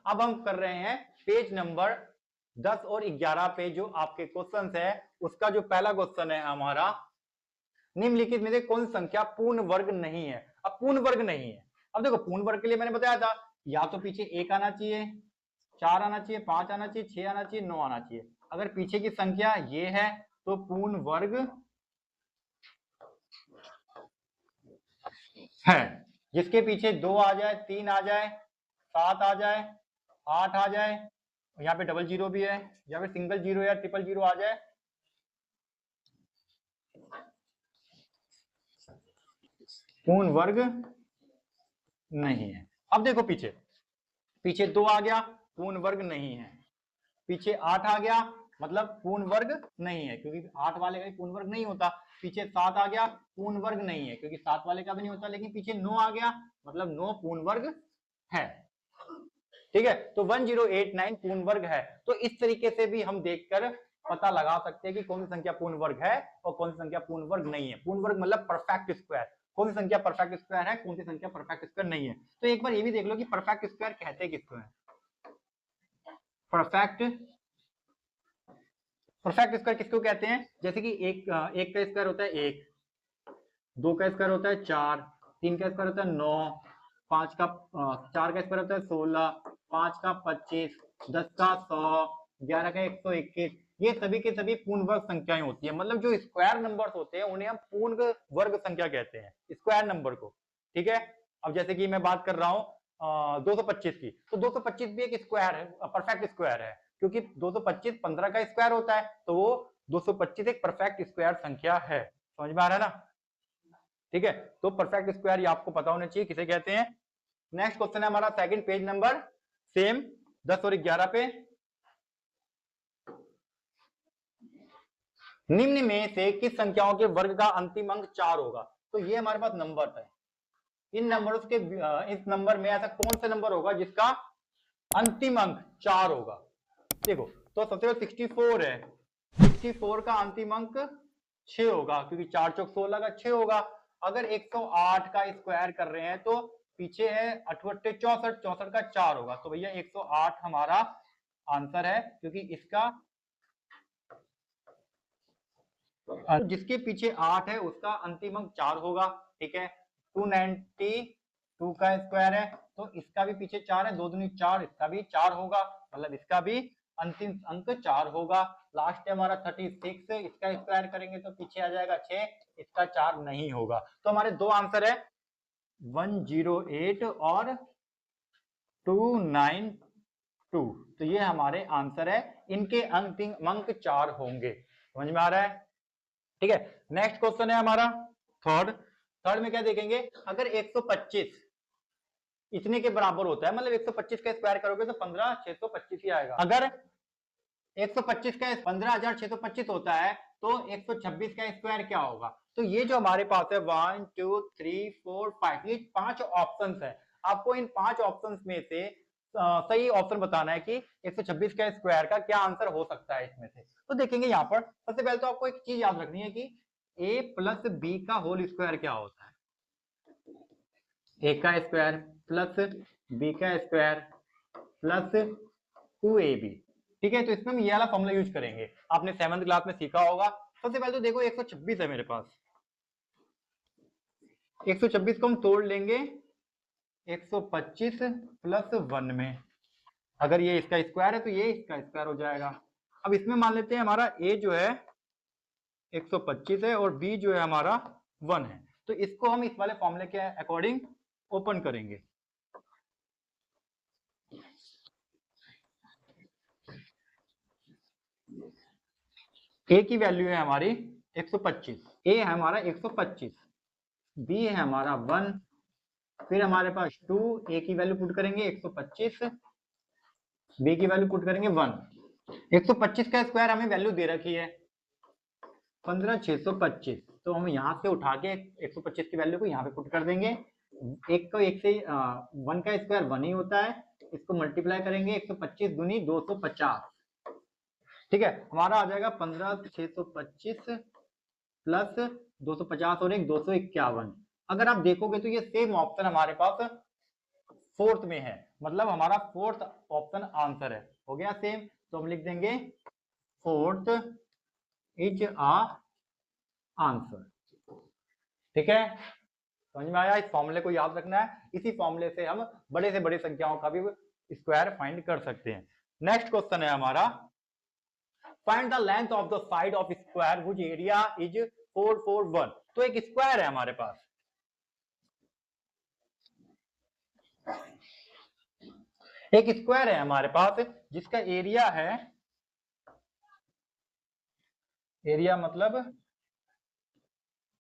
अब हम कर रहे हैं पेज नंबर 10 और 11 पे जो आपके क्वेश्चन है, उसका जो पहला क्वेश्चन है हमारा, निम्नलिखित में से कौन सी संख्या पूर्ण वर्ग नहीं है। अब पूर्ण वर्ग नहीं है, अब देखो पूर्ण वर्ग के लिए मैंने बताया था या तो पीछे 1 आना चाहिए, 4 आना चाहिए, 5 आना चाहिए, 6 आना चाहिए, 9 आना चाहिए। अगर पीछे की संख्या ये है तो पूर्ण वर्ग है। जिसके पीछे 2 आ जाए, 3 आ जाए, 7 आ जाए, 8 आ जाए, यहाँ पे डबल जीरो भी है, यहाँ पे सिंगल जीरो या ट्रिपल जीरो आ जाए, पूर्ण वर्ग नहीं है। अब देखो पीछे 2 आ गया, पूर्ण वर्ग नहीं है। पीछे 8 आ गया, मतलब पूर्ण वर्ग नहीं है, क्योंकि 8 वाले का भी पूर्ण वर्ग नहीं होता। पीछे 7 आ गया, पूर्ण वर्ग नहीं है, क्योंकि 7 वाले का भी नहीं होता। लेकिन पीछे 9 आ गया, मतलब 9 पूर्ण वर्ग है। ठीक है, तो 1089 पूर्ण वर्ग है। तो इस तरीके से भी हम देखकर पता लगा सकते हैं कि कौन सी संख्या पूर्ण वर्ग है और कौन सी संख्या पूर्ण वर्ग नहीं है। पूर्ण वर्ग मतलब परफेक्ट स्क्वायर, कौन सी संख्या परफेक्ट स्क्वायर है, कौन सी संख्या परफेक्ट स्क्वायर नहीं है। तो एक बार ये भी देख लो कि परफेक्ट स्क्वायर कहते किसको है। परफेक्ट स्क्वायर किसको कहते हैं, जैसे कि एक का स्क्वायर होता है 1, 2 का स्क्वायर होता है 4, 3 का स्क्वायर होता है 9, 4 का स्क्वायर होता है 16, 5 का 25, 10 का 100, 11 का 121। ये सभी के सभी पूर्ण वर्ग संख्याएं होती है। मतलब जो स्क्वायर नंबर्स होते हैं उन्हें हम पूर्ण वर्ग संख्या कहते हैं, स्क्वायर नंबर को। ठीक है, अब जैसे कि मैं बात कर रहा हूँ 225 की, तो 225 भी एक स्क्वायर है, परफेक्ट स्क्वायर है, क्योंकि 225 15 का स्क्वायर होता है, तो वो 225 एक परफेक्ट स्क्वायर संख्या है। समझ में आ रहा है ना। ठीक है, तो परफेक्ट स्क्वायर ये आपको पता होना चाहिए किसे कहते हैं। नेक्स्ट क्वेश्चन है हमारा सेकंड पेज नंबर सेम 10 और 11 पे। निम्न में से किस संख्याओं के वर्ग का अंतिम अंक 4 होगा। तो ये हमारे पास नंबर है, इन नंबर्स के इस नंबर में ऐसा कौन सा नंबर होगा जिसका अंतिम अंक 4 होगा। देखो, तो सबसे पहले 64 है, 64 का अंतिम अंक 6 होगा, क्योंकि 4 चौक 16 का 6 होगा। अगर 108 का स्क्वायर कर रहे हैं तो पीछे है 68 64, 64 का 4 होगा, तो भैया 108 हमारा आंसर है, क्योंकि इसका जिसके पीछे 8 है उसका अंतिम अंक 4 होगा। ठीक है, 292 का स्क्वायर है, तो इसका भी पीछे 4 है, 2 दूनी 4, इसका भी 4 होगा, मतलब इसका भी अंतिम अंक 4 होगा। लास्ट है हमारा 36, इसका स्क्वायर करेंगे तो पीछे आ जाएगा 6, इसका 4 नहीं होगा। तो हमारे दो आंसर है 108 और 292, तो ये हमारे आंसर है, इनके अंतिम अंक 4 होंगे। समझ में आ रहा है। ठीक है, नेक्स्ट क्वेश्चन है हमारा थर्ड में क्या देखेंगे, अगर 125 इतने के बराबर होता है, मतलब 125 का स्क्वायर करोगे तो 15625 ही आएगा। अगर 125 का 15625 होता है तो 126 का स्क्वायर क्या होगा। तो ये जो हमारे पास है 1 2 3 4 5, ये 5 ऑप्शन है। आपको इन 5 ऑप्शन में से सही ऑप्शन बताना है कि 126 का स्क्वायर का क्या आंसर हो सकता है इसमें से। तो देखेंगे यहाँ पर सबसे पहले तो आपको एक चीज याद रखनी है कि a प्लस बी का होल स्क्वायर क्या होता है। a का स्क्वायर प्लस b का स्क्वायर प्लस 2ab। ठीक है, तो इसमें हम ये वाला फॉर्मूला यूज करेंगे, आपने 7th क्लास में सीखा होगा। सबसे पहले तो देखो 126 है मेरे पास, 126 को हम तोड़ लेंगे 125 प्लस 1 में। अगर ये इसका स्क्वायर है तो ये इसका स्क्वायर हो जाएगा। अब इसमें मान लेते हैं हमारा a जो है 125 है और b जो है हमारा 1 है, तो इसको हम इस वाले फॉर्मूले के अकॉर्डिंग ओपन करेंगे। a की वैल्यू है हमारी 125, a है हमारा 125, b है हमारा 1, फिर हमारे पास 2, a की वैल्यू पुट करेंगे 125, b की वैल्यू पुट करेंगे 1। 125 का स्क्वायर हमें वैल्यू दे रखी है 15625, तो हम यहां से उठा के 125 की वैल्यू को यहाँ पे पुट कर देंगे। एक को एक से 1 का स्क्वायर 1 ही होता है, इसको मल्टीप्लाई करेंगे 125 दूनी 250। ठीक है, हमारा आ जाएगा 15625 प्लस 250 और एक 251। अगर आप देखोगे तो ये सेम ऑप्शन हमारे पास फोर्थ में है, मतलब हमारा फोर्थ ऑप्शन आंसर है। हो गया सेम, तो हम लिख देंगे फोर्थ इज आ आंसर। ठीक है, समझ में आया? इस फॉर्मूले को याद रखना है, इसी फॉर्मूले से हम बड़े से बड़ी संख्याओं का भी स्क्वायर फाइंड कर सकते हैं। नेक्स्ट क्वेश्चन है हमारा, find the length of the side of square which area is 441। तो एक स्क्वायर है हमारे पास, एक स्क्वायर है हमारे पास जिसका एरिया है, एरिया मतलब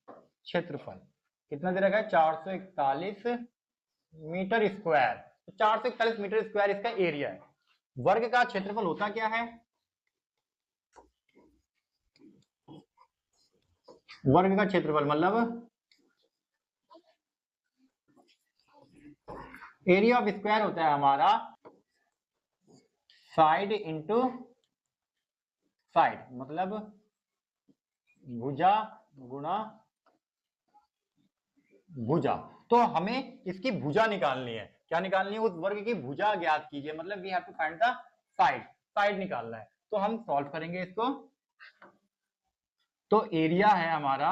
क्षेत्रफल, कितना दे रखा है 441 मीटर स्क्वायर। तो 441 मीटर स्क्वायर इसका एरिया है। वर्ग का क्षेत्रफल होता क्या है? वर्ग का क्षेत्रफल मतलब एरिया ऑफ स्क्वायर होता है हमारा साइड इंटू साइड, मतलब भुजा गुणा भुजा। तो हमें इसकी भुजा निकालनी है। क्या निकालनी है? उस वर्ग की भुजा ज्ञात कीजिए, मतलब we have to find the side, side निकालना है। तो हम सॉल्व करेंगे इसको। तो एरिया है हमारा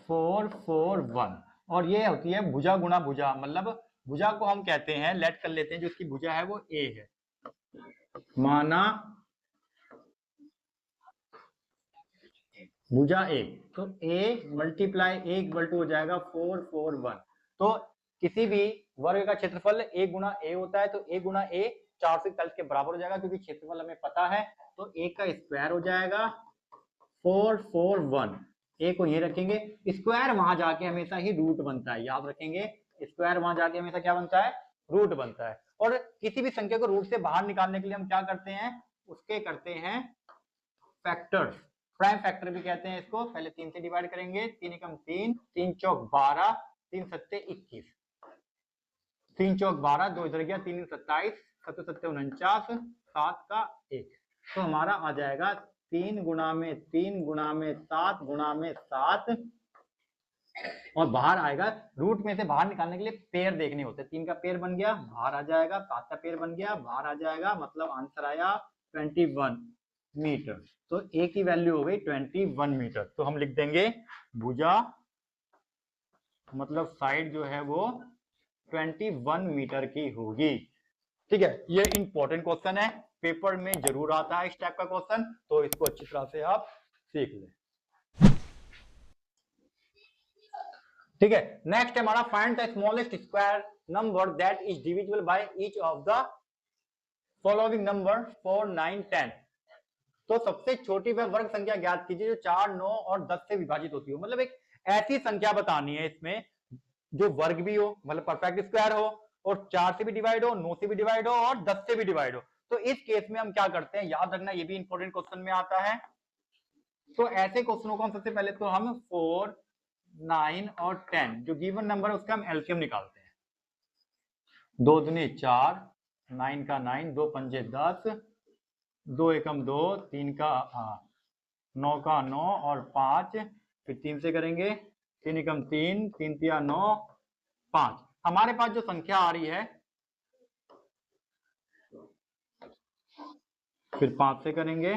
441 और ये होती है भुजा गुणा भुजा, मतलब भुजा को हम कहते हैं, लेट कर लेते हैं, जो इसकी भुजा है वो ए है, माना भुजा ए। तो A multiply A equal to हो जाएगा 441। तो किसी भी वर्ग का क्षेत्रफल ए गुणा ए होता है, तो ए गुणा ए 441 के बराबर हो जाएगा, क्योंकि क्षेत्रफल हमें पता है। तो ए का स्क्वायर हो जाएगा 441। ए को ये रखेंगे, स्क्वायर वहां जाके हमेशा ही रूट बनता है, याद रखेंगे। स्क्वायर वहां जाके हमेशा क्या बनता है? रूट बनता है। और किसी भी संख्या को रूट से बाहर निकालने के लिए हम क्या करते हैं? उसके करते हैं फैक्टर्स, प्राइम फैक्टर भी कहते हैं इसको। पहले 3 से डिवाइड करेंगे, 3 एकम 3, 3 चौक 12, 3 सत्ते 21, 3 चौक 12, 2 इधर गया, 3 27, 7 सत्ते 49, 7 का 1। तो हमारा आ जाएगा 3 गुणा में 3 गुणा में 7 गुणा में 7, और बाहर आएगा। रूट में से बाहर निकालने के लिए पेयर देखने होते हैं। 3 का पेयर बन गया, बाहर आ जाएगा। 7 का पेयर बन गया, बाहर आ जाएगा। मतलब आंसर आया 21 मीटर। तो ए की वैल्यू हो गई 21 मीटर। तो हम लिख देंगे भुजा मतलब साइड जो है वो 21 मीटर की होगी। ठीक है, ये इंपॉर्टेंट क्वेश्चन है, पेपर में जरूर आता है इस टाइप का क्वेश्चन, तो इसको अच्छी तरह से आप सीख लें। ठीक है, नेक्स्ट हमारा find the smallest square number that is divisible by each of the following number 4, 9, 10। तो सबसे छोटी वह वर्ग संख्या ज्ञात कीजिए जो 4, 9 और 10 से विभाजित होती हो। मतलब एक ऐसी संख्या बतानी है इसमें जो वर्ग भी हो, मतलब परफेक्ट स्क्वायर हो, और 4 से भी डिवाइड हो, 9 से भी डिवाइड हो, और 10 से भी डिवाइड हो। तो इस केस में हम क्या करते हैं, याद रखना, ये भी इंपॉर्टेंट क्वेश्चन में आता है। तो ऐसे क्वेश्चनों को हम सबसे पहले तो हम 4, 9 और 10 जो गिवन नंबर है उसका हम एलसीएम निकालते हैं। 2 दूनी 4, 9 का 9, 2 पंजे 10, 2 एकम 2, 3 का 9 का 9 और 5, फिर 3 से करेंगे, 3 एकम 3, 3 तिया 9, 5। हमारे पास जो संख्या आ रही है, फिर 5 से करेंगे,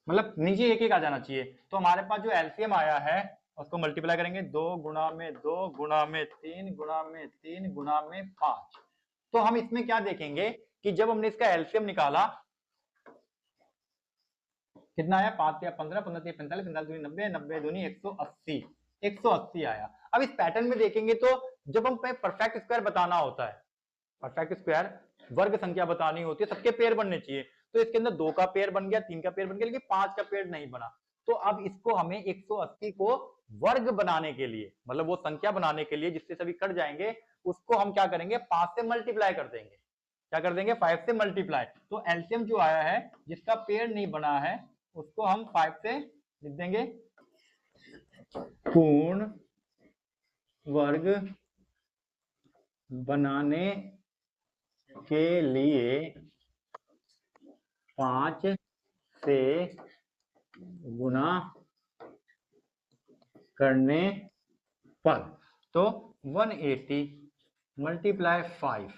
मतलब नीचे एक एक आ जाना चाहिए। तो हमारे पास जो एलसीएम आया है उसको मल्टीप्लाई करेंगे, 2 गुणा में 2 गुणा में 3 गुणा में 3 गुणा में 5। तो हम इसमें क्या देखेंगे कि जब हमने इसका एलसीएम निकाला, कितना आया? 5 या 15, 15 या 45, 45 दूनी 90, 90 दूनी 180, 180 आया। अब इस पैटर्न में देखेंगे तो जब हम परफेक्ट स्क्वायर बताना होता है, परफेक्ट स्क्वायर वर्ग संख्या बतानी होती है, सबके पेयर बनने चाहिए। तो इसके अंदर 2 का पेयर बन गया, 3 का पेयर बन गया, लेकिन 5 का पेयर नहीं बना। तो अब इसको हमें 180 को वर्ग बनाने के लिए, मतलब वो संख्या बनाने के लिए जिससे सभी कट जाएंगे, उसको हम क्या करेंगे? 5 से मल्टीप्लाई कर देंगे। क्या कर देंगे? 5 से मल्टीप्लाई। तो एलसीएम जो आया है जिसका पेयर नहीं बना है उसको हम 5 से लिख देंगे, पूर्ण वर्ग बनाने के लिए 5 से गुना करने पर, तो 180 मल्टीप्लाई 5,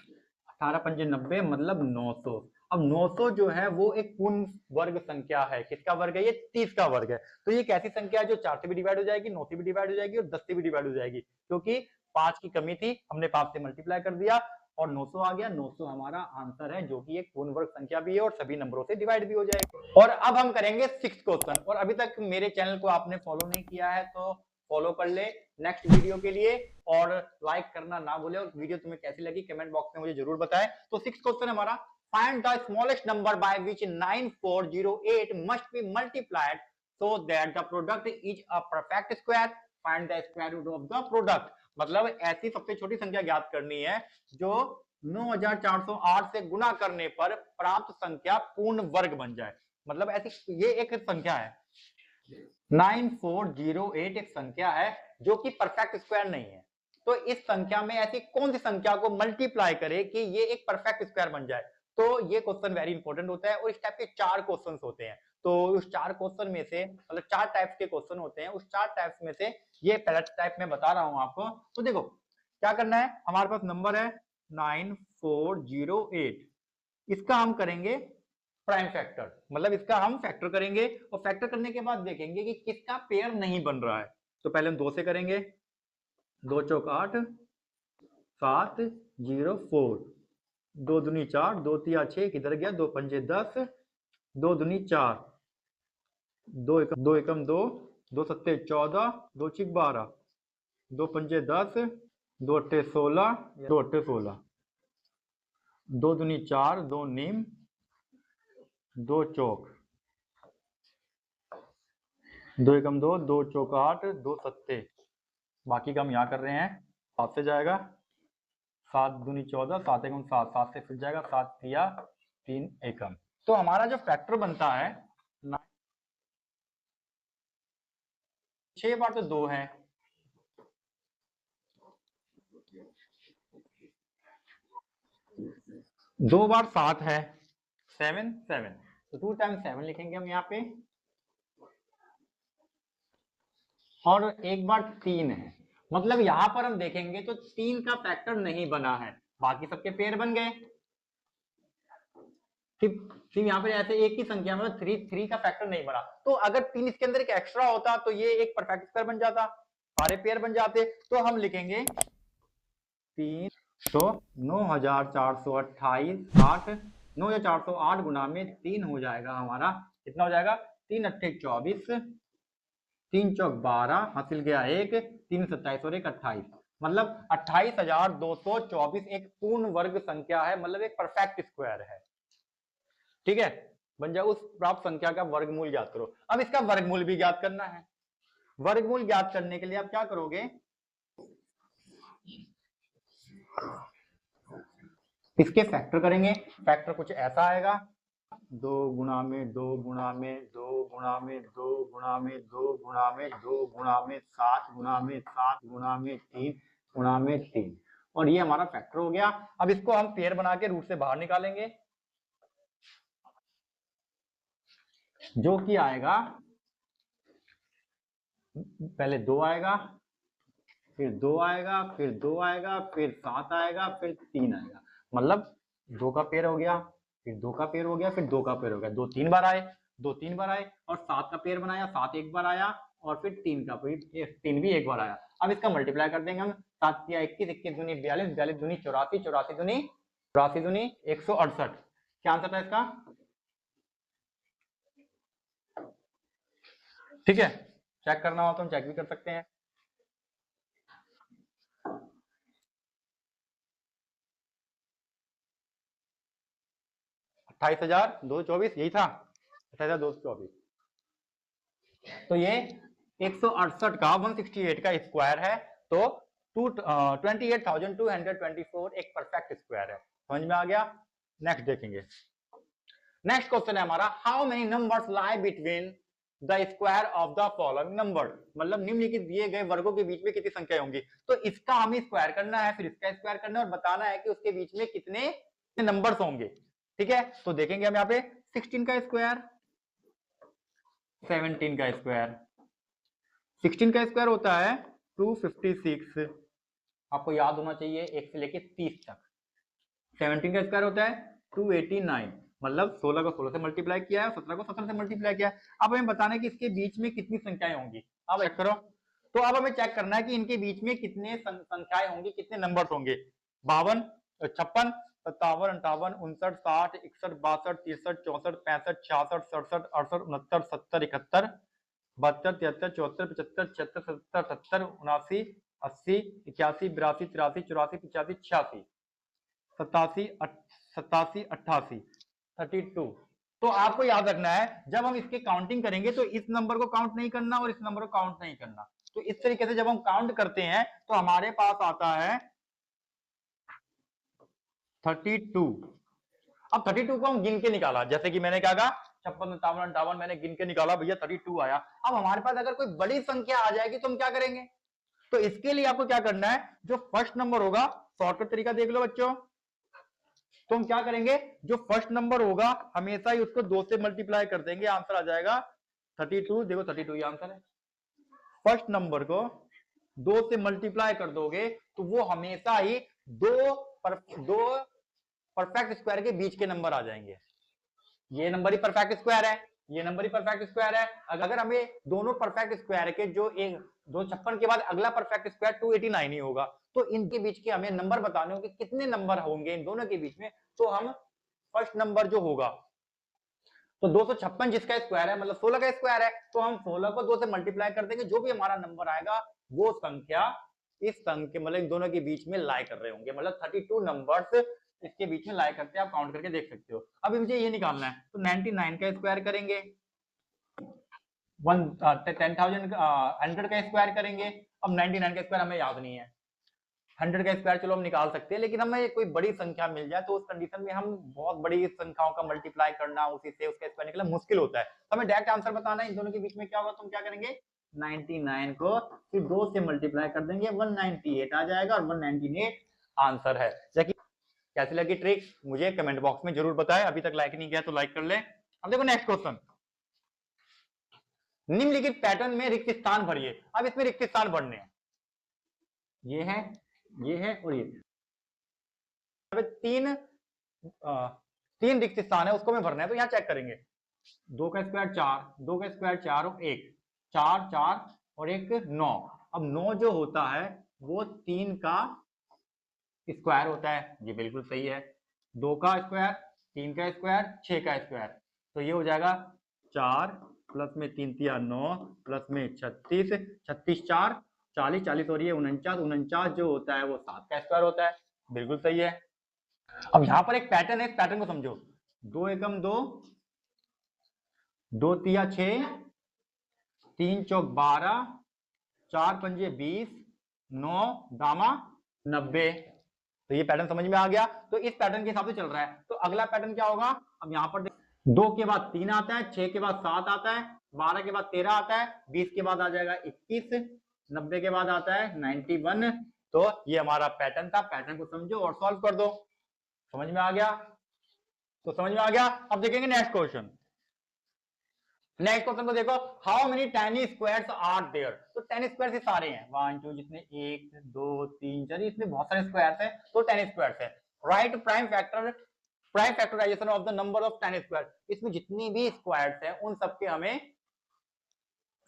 18 पंजे 90 मतलब 900। अब 900 जो है वो एक पूर्ण वर्ग संख्या है। किसका वर्ग है? ये 30 का वर्ग है। तो ये कैसी संख्या है जो 4 से भी डिवाइड हो जाएगी, 9 से भी डिवाइड हो जाएगी और 10 से भी डिवाइड हो जाएगी, क्योंकि 5 की कमी थी, हमने 5 से मल्टीप्लाई कर दिया और 900 आ गया। 900 हमारा आंसर है, जो कि एक पूर्ण वर्ग संख्या भी है और सभी नंबरों से डिवाइड भी हो जाएगी। और अब हम करेंगे 6th क्वेश्चन। और अभी तक मेरे चैनल को आपने फॉलो नहीं किया है तो फॉलो कर ले नेक्स्ट वीडियो के लिए, और लाइक करना ना भूले, और वीडियो तुम्हें कैसी लगी कमेंट बॉक्स में मुझे जरूर बताएं। तो 6th क्वेश्चन हमारा, find the smallest number by which 9408 must be multiplied so that the product is a perfect square, find the square root of the product. मतलब ऐसी सबसे छोटी संख्या ज्ञात करनी है जो 9408 से गुणा करने पर प्राप्त संख्या पूर्ण वर्ग बन जाए। मतलब ऐसी ये एक संख्या है, 9408 एक संख्या है जो कि परफेक्ट स्क्वायर नहीं है। तो इस संख्या में ऐसी कौन सी संख्या को मल्टीप्लाई करे कि ये एक परफेक्ट स्क्वायर बन जाए। तो ये क्वेश्चन वेरी इंपॉर्टेंट होता है और इस टाइप के 4 क्वेश्चन होते हैं। तो उस 4 क्वेश्चन में से, मतलब 4 टाइप्स के क्वेश्चन होते हैं, उस 4 टाइप्स में से ये पहला टाइप में बता रहा हूं आपको। तो देखो क्या करना है, हमारे पास नंबर है 9408, इसका हम करेंगे प्राइम फैक्टर, मतलब इसका हम फैक्टर करेंगे और फैक्टर करने के बाद देखेंगे कि किसका पेयर नहीं बन रहा है। तो पहले हम 2 से करेंगे, 2 चौक 8, 7 0 4, 2 दूनी 4, 2 तिया 6, किधर गया, 2 पंजे 10, 2 दूनी 4, 2 एकम 2, 2 सत्ते 14, 2 छिक 12, 2 पंजे 10, 2 अट्ठे 16, 2 अट्ठे 16, 2 दूनी 4, 2 नीम, 2 चौक, 2 एकम 2, 2 चौक 8, 2 सत्ते, बाकी का हम यहाँ कर रहे हैं, 7 से जाएगा, 7 दूनी 14, 7 एकम 7, 7 से फिर जाएगा, 7 तिया 3 एकम। तो हमारा जो फैक्टर बनता है 6 बार तो 2 है, 2 बार 7 है, 7 7, तो 2 टाइम्स 7 लिखेंगे हम यहाँ पे, और 1 बार 3 है। मतलब यहां पर हम देखेंगे तो 3 का फैक्टर नहीं बना है, बाकी सबके पेयर बन गए। सिर्फ यहाँ पर ऐसे एक ही संख्या मतलब 3 का फैक्टर नहीं बना। तो अगर 3 इसके अंदर एक एक्स्ट्रा होता तो ये एक परफेक्ट स्क्वायर बन जाता, सारे पेयर बन जाते। तो हम लिखेंगे 3, तो 9428 8, 9408 गुना में 3 हो जाएगा हमारा, कितना हो जाएगा, 3 अट्ठे 24, 3 चौक 12, हासिल गया 1, 3 27 और 1 28, मतलब 28224 एक पूर्ण वर्ग संख्या है, मतलब एक परफेक्ट स्क्वायर है। ठीक है, बन जाए, उस प्राप्त संख्या का वर्गमूल ज्ञात करो। अब इसका वर्गमूल भी ज्ञात करना है। वर्गमूल ज्ञात करने के लिए आप क्या करोगे, इसके फैक्टर करेंगे। फैक्टर कुछ ऐसा आएगा, 2 गुणा में 2 गुणा में 2 गुणा में 2 गुणा में 2 गुणा में 2 गुणा में 7 गुणा में 7 गुणा में 3 गुणा में 3, और ये हमारा फैक्टर हो गया। अब इसको हम पेयर बना के रूट से बाहर निकालेंगे, जो कि आएगा, पहले 2 आएगा, फिर 2 आएगा, फिर 2 आएगा, फिर 7 आएगा, फिर 3 आएगा, मतलब 2 का पेयर हो गया, फिर 2 का पेयर हो गया, फिर 2 का पेयर हो गया, 2 3 बार आए, 2 3 बार आए, और 7 का पेयर बनाया, 7 एक बार आया, और फिर 3 का पेयर, 3 भी एक बार आया। अब इसका मल्टीप्लाई कर देंगे हम, 7 या 21, 21 दूनी 42, 42 दूनी 84, 84 दूनी 84 दूनी 168। क्या आंसर था इसका? ठीक है, चेक करना हो तो हम चेक भी कर सकते हैं। 28,224 यही था, 28,224। तो ये 168 का 168 का स्क्वायर है, तो 28,224 एक परफेक्ट स्क्वायर है। समझ में आ गया? नेक्स्ट देखेंगे। नेक्स्ट क्वेश्चन है हमारा, how many numbers lie between the square of the following number, मतलब निम्नलिखित दिए गए वर्गों के बीच में कितनी संख्या होंगी। तो इसका हमें स्क्वायर करना है, फिर इसका स्क्वायर करना है और बताना है कि उसके बीच में कितने नंबर्स होंगे। ठीक है, तो देखेंगे हम यहाँ पे 16 का स्क्वायर, 17 का स्क्वायर, 16 का स्क्वायर होता है 256, आपको याद होना चाहिए 1 से लेके 30 तक। 17 का स्क्वायर होता है 289, मतलब 16 को 16 से मल्टीप्लाई किया है, 17 को 17 से मल्टीप्लाई किया है। अब हमें बताना है कि इसके बीच में कितनी संख्याएं होंगी। अब चेक करो, तो अब हमें चेक करना है कि इनके बीच में कितने संख्याएं होंगी, कितने नंबर्स होंगे। 52, 56, 57, 58, 59, 60, 61, 62, 63, 64, 65, 66, 67, 68, 69, 70, 71, 72, 73, 74, 75, 76, 77, 70, 79, 80, 81, 82, 83, 84, 85, 86, 87, 87, 88, 32। तो आपको याद रखना है जब हम इसके काउंटिंग करेंगे तो इस नंबर को काउंट नहीं करना और इस नंबर को काउंट नहीं करना। तो इस तरीके से जब हम काउंट करते हैं तो हमारे पास आता है 32। अब 32 को हम गिन के निकाला, जैसे कि मैंने क्या कहा 56, 57, 58 मैंने गिन के निकाला, भैया 32 आया। अब हमारे पास अगर कोई बड़ी संख्या आ जाएगी तो हम क्या करेंगे, तो इसके लिए आपको क्या करना है, जो फर्स्ट नंबर होगा, शॉर्टकट तरीका देख लो बच्चों, तो हम क्या करेंगे, जो फर्स्ट नंबर होगा हमेशा ही उसको 2 से मल्टीप्लाई कर देंगे, आंसर आ जाएगा 32। देखो 32 ये आंसर है। फर्स्ट नंबर को 2 से मल्टीप्लाई कर दोगे तो वो हमेशा ही दो परफेक्ट स्क्वायर के बीच के नंबर आ जाएंगे। ये नंबर ही परफेक्ट स्क्वायर है, ये नंबर ही परफेक्ट स्क्वायर है। अगर हमें दोनों परफेक्ट स्क्वायर के जो एक 256 के बाद अगला परफेक्ट स्क्वायर 289 ही होगा, तो इनके बीच के हमें नंबर बताने होंगे, कितने नंबर होंगे इन दोनों के बीच में। तो हम फर्स्ट नंबर जो होगा, तो 256 जिसका स्क्वायर है मतलब 16 का स्क्वायर है, तो हम 16 को 2 से मल्टीप्लाई कर देंगे, जो भी हमारा नंबर आएगा वो संख्या इस संख्या मतलब इन दोनों के बीच में लाई कर रहे होंगे, मतलब 32 नंबर्स इसके बीच में लाई करते हैं। आप काउंट करके देख सकते हो। अब मुझे ये निकालना है, तो 99 का स्क्वायर करेंगे, 100 का स्क्वायर करेंगे। अब 99 का स्क्वायर हमें याद नहीं है, 100 का स्क्वायर चलो हम निकाल सकते हैं, लेकिन हमें कोई बड़ी संख्या मिल जाए तो उस कंडीशन में हम बहुत बड़ी संख्याओं का मल्टीप्लाई करना, उसी से उसका स्क्वायर निकलना मुश्किल होता है। तो हमें डायरेक्ट आंसर बताना है इन दोनों के बीच में क्या होगा, तो हम क्या करेंगे 99 को फिर 2 से मल्टीप्लाई कर देंगे, 198 आ जाएगा और 198 आंसर है। जैसे कैसी लगी ट्रिक मुझे कमेंट बॉक्स में जरूर बताएं। अभी तक लाइक नहीं किया तो लाइक कर ले। अब देखो नेक्स्ट क्वेश्चन, निम्नलिखित पैटर्न में रिक्त स्थान भरिए। अब इसमें रिक्त स्थान भरने हैं, ये है, ये है और ये। तीन रिक्त स्थान है, उसको में भरना है। तो यहां चेक करेंगे, 2 का स्क्वायर 4, 2 का स्क्वायर 4 और 1, 4 4 और 1 9। अब 9 जो होता है वो 3 का स्क्वायर होता है, ये बिल्कुल सही है। 2 का स्क्वायर, 3 का स्क्वायर, 6 का स्क्वायर, तो ये हो जाएगा 4 प्लस में 3 तिया 9 प्लस में 36, 36 4 40, 40 और ये 49, 49 जो होता है वो 7 का स्क्वायर होता है, बिल्कुल सही है। अब यहां पर एक पैटर्न है, इस पैटर्न को समझो। 2 एकम 2, 2 तिया 6, 3 चौक 12, 4 पंजे 20, 9 दामा 90। तो ये पैटर्न समझ में आ गया। तो इस पैटर्न के हिसाब से चल रहा है। तो अगला पैटर्न क्या होगा, अब यहां पर 2 के बाद 3 आता है, 6 के बाद 7 आता है, 12 के बाद 13 आता है, 20 के बाद आ जाएगा 21, 90 के बाद आता है 91। तो ये हमारा पैटर्न था। पैटर्न को समझो और सॉल्व कर दो। समझ में आ गया, तो समझ में आ गया। अब देखेंगे नेक्स्ट क्वेश्चन। नेक्स्ट क्वेश्चन को देखो, how many ten squares are there. तो 10 स्क्वायर सारे हैं, 1 2 जिसमें 1 2 3 4, इसमें बहुत सारे स्क्वायर्स हैं, तो 10 स्क्वायर्स है। Right prime factorisation of the number of 10 square. इसमें जितनी भी स्क्वायर्स हैं उन सबके हमें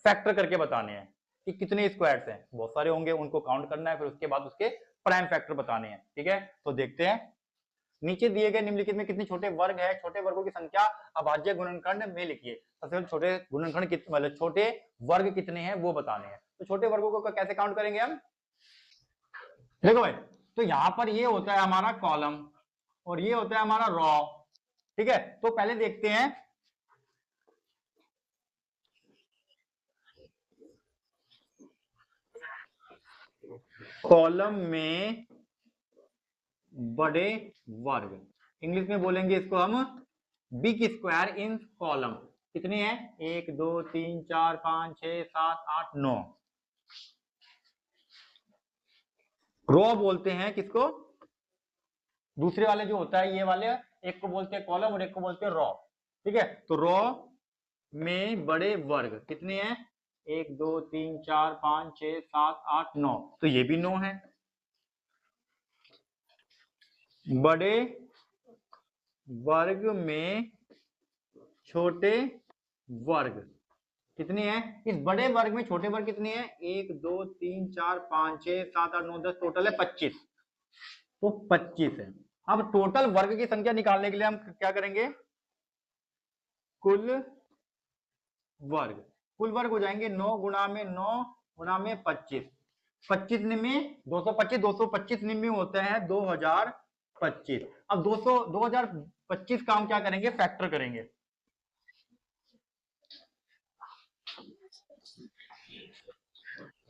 फैक्टर करके बताने हैं कि कितने स्क्वायर्स हैं। बहुत सारे होंगे, उनको काउंट करना है, फिर उसके बाद उसके प्राइम फैक्टर बताने हैं। ठीक है, तो देखते हैं। नीचे दिए गए निम्नलिखित में कितने छोटे वर्ग है, छोटे वर्गों की संख्या अभाज्य गुणनखंड में लिखिए। सबसे पहले छोटे गुणनखंड कितने, मतलब छोटे वर्ग कितने हैं वो बताने हैं। तो छोटे वर्गों को कैसे काउंट करेंगे हम, देखो भाई, तो यहां पर ये होता है हमारा कॉलम और ये होता है हमारा रॉ। ठीक है, तो पहले देखते हैं कॉलम में बड़े वर्ग, इंग्लिश में बोलेंगे इसको हम बिग स्क्वायर इन कॉलम। कितने हैं, 1 2 3 4 5 6 7 8 9। रो बोलते हैं किसको, दूसरे वाले जो होता है ये वाले, एक को बोलते हैं कॉलम और एक को बोलते हैं रॉ। ठीक है, तो रॉ में बड़े वर्ग कितने हैं, 1 2 3 4 5 6 7 8 9, तो ये भी 9 है। बड़े वर्ग में छोटे वर्ग कितने हैं? इस बड़े वर्ग में छोटे वर्ग कितने हैं? 1 2 3 4 5 6 7 8 9 10, टोटल है 25। तो 25 है। अब टोटल वर्ग की संख्या निकालने के लिए हम क्या करेंगे? कुल वर्ग हो जाएंगे 9 गुणा में 9 गुणा में 25। 25 निम्न 225, 225 निम्न होते हैं 2025। अब 2025 का हम क्या करेंगे? फैक्टर करेंगे।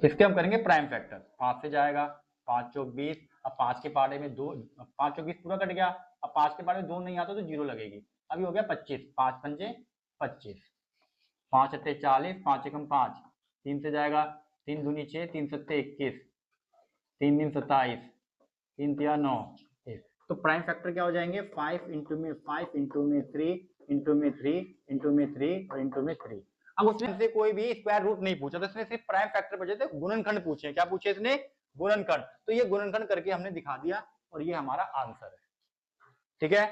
इसके हम करेंगे प्राइम फैक्टर। 5 से जाएगा 5 चौक 20, अब 5 के पारे में 2, 5 चौक 20 पूरा कट गया। अब 5 के पारे में 2 नहीं आता तो 0 लगेगी। अभी हो गया 25, 5 पंजे 25, 5 अट्ठे 40, 5 एकम 5, 3 से जाएगा 3 दूनी 6, 3 सत्ते 21, 3 दिन 27, 3 तिया 9, 1। तो प्राइम फैक्टर क्या हो जाएंगे? 5 इंटू में 5 इंटू में 3 इंटू में 3 इंटू में 3 और इंटू में 3। अब उसने हमसे कोई भी स्क्वायर रूट नहीं पूछा, तो इसने सिर्फ प्राइम फैक्टर पूछे थे, गुणनखंड पूछे। क्या पूछे इसने? गुणनखंड। तो ये गुणनखंड करके हमने दिखा दिया और ये हमारा आंसर है। ठीक है।